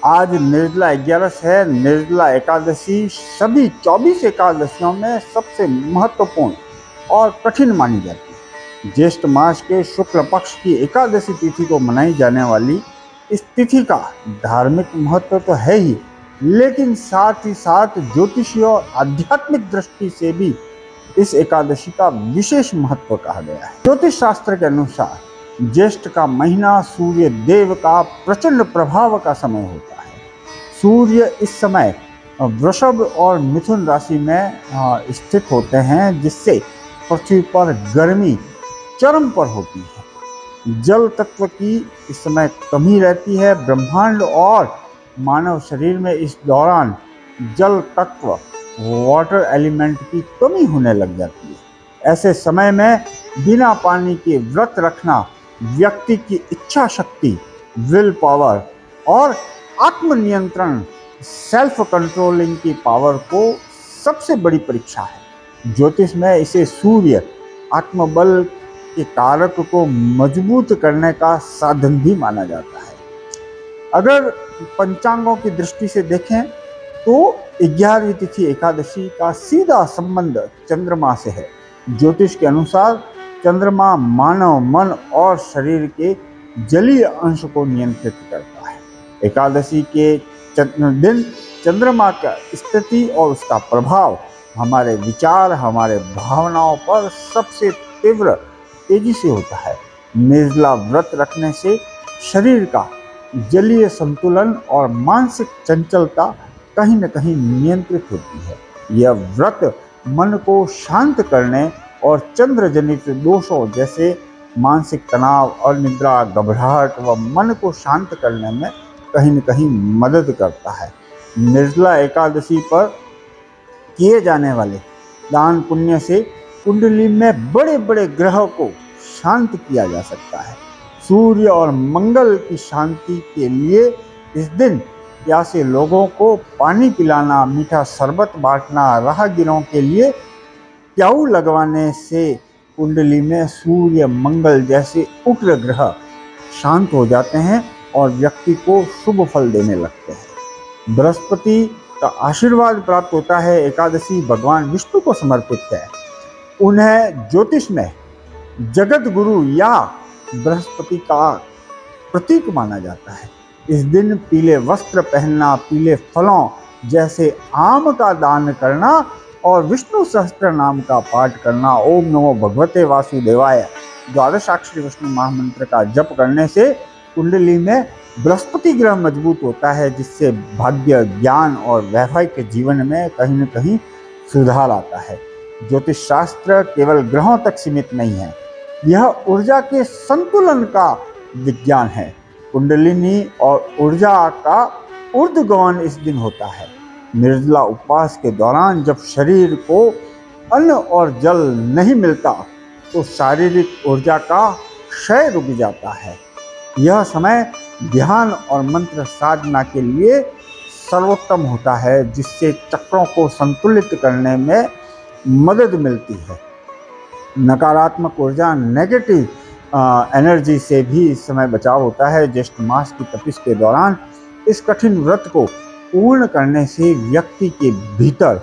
आज निर्जला 11 है। निर्जला एकादशी सभी 24 एकादशियों में सबसे महत्वपूर्ण और कठिन मानी जाती है। ज्येष्ठ मास के शुक्ल पक्ष की एकादशी तिथि को मनाई जाने वाली इस तिथि का धार्मिक महत्व तो है ही, लेकिन साथ ही साथ ज्योतिषीय और आध्यात्मिक दृष्टि से भी इस एकादशी का विशेष महत्व कहा गया है। ज्योतिष शास्त्र के अनुसार ज्येष्ठ का महीना सूर्य देव का प्रचंड प्रभाव का समय होता है। सूर्य इस समय वृषभ और मिथुन राशि में स्थित होते हैं, जिससे पृथ्वी पर गर्मी चरम पर होती है। जल तत्व की इस समय कमी रहती है। ब्रह्मांड और मानव शरीर में इस दौरान जल तत्व वाटर एलिमेंट की कमी होने लग जाती है। ऐसे समय में बिना पानी के व्रत रखना व्यक्ति की इच्छा शक्ति, विल पावर और आत्मनियंत्रण, सेल्फ कंट्रोलिंग की पावर को सबसे बड़ी परीक्षा है। ज्योतिष में इसे सूर्य आत्मबल के कारक को मजबूत करने का साधन भी माना जाता है। अगर पंचांगों की दृष्टि से देखें तो 11वीं तिथि एकादशी का सीधा संबंध चंद्रमा से है। ज्योतिष के अनुसार चंद्रमा मानव मन और शरीर के जलीय अंश को नियंत्रित करता है। एकादशी के दिन चंद्रमा का स्थिति और उसका प्रभाव हमारे विचार, हमारे भावनाओं पर सबसे तीव्र तेजी से होता है। निर्जला व्रत रखने से शरीर का जलीय संतुलन और मानसिक चंचलता कहीं न कहीं नियंत्रित होती है। यह व्रत मन को शांत करने और चंद्र जनित दोषों जैसे मानसिक तनाव, अनिद्रा, घबराहट व मन को शांत करने में कहीं न कहीं मदद करता है। निर्जला एकादशी पर किए जाने वाले दान पुण्य से कुंडली में बड़े बड़े ग्रहों को शांत किया जा सकता है। सूर्य और मंगल की शांति के लिए इस दिन प्यासे लोगों को पानी पिलाना, मीठा शरबत बांटना, राहगीरों के लिए प्याऊ लगवाने से कुंडली में सूर्य मंगल जैसे उग्र ग्रह शांत हो जाते हैं और व्यक्ति को शुभ फल देने लगते हैं। बृहस्पति का आशीर्वाद प्राप्त होता है। एकादशी भगवान विष्णु को समर्पित है। उन्हें ज्योतिष में जगत गुरु या बृहस्पति का प्रतीक माना जाता है। इस दिन पीले वस्त्र पहनना, पीले फलों जैसे आम का दान करना और विष्णु सहस्त्र नाम का पाठ करना, ओम नमो भगवते वासुदेवाय द्वादशाक्षरी विष्णु महामंत्र का जप करने से कुंडली में बृहस्पति ग्रह मजबूत होता है, जिससे भाग्य, ज्ञान और वैवाहिक जीवन में कहीं न कहीं सुधार आता है। ज्योतिष शास्त्र केवल ग्रहों तक सीमित नहीं है, यह ऊर्जा के संतुलन का विज्ञान है। कुंडलिनी और ऊर्जा का ऊर्ध्वगमन इस दिन होता है। निर्जला उपवास के दौरान जब शरीर को अन्न और जल नहीं मिलता तो शारीरिक ऊर्जा का क्षय रुक जाता है। यह समय ध्यान और मंत्र साधना के लिए सर्वोत्तम होता है, जिससे चक्रों को संतुलित करने में मदद मिलती है। नकारात्मक ऊर्जा, नेगेटिव एनर्जी से भी इस समय बचाव होता है। ज्येष्ठ मास की तपिश के दौरान इस कठिन व्रत को पूर्ण करने से व्यक्ति के भीतर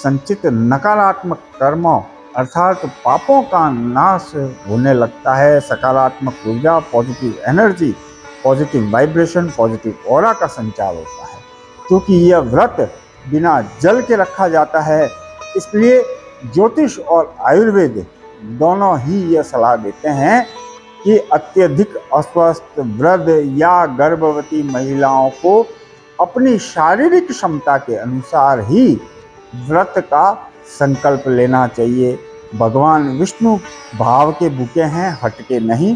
संचित नकारात्मक कर्मों अर्थात पापों का नाश होने लगता है। सकारात्मक ऊर्जा, positive energy, positive vibration, positive aura का संचार होता है। क्योंकि यह व्रत बिना जल के रखा जाता है, इसलिए ज्योतिष और आयुर्वेद दोनों ही यह सलाह देते हैं कि अत्यधिक अस्वस्थ, वृद्ध या गर्भवती महिलाओं को अपनी शारीरिक क्षमता के अनुसार ही व्रत का संकल्प लेना चाहिए। भगवान विष्णु भाव के भूखे हैं, हट के नहीं।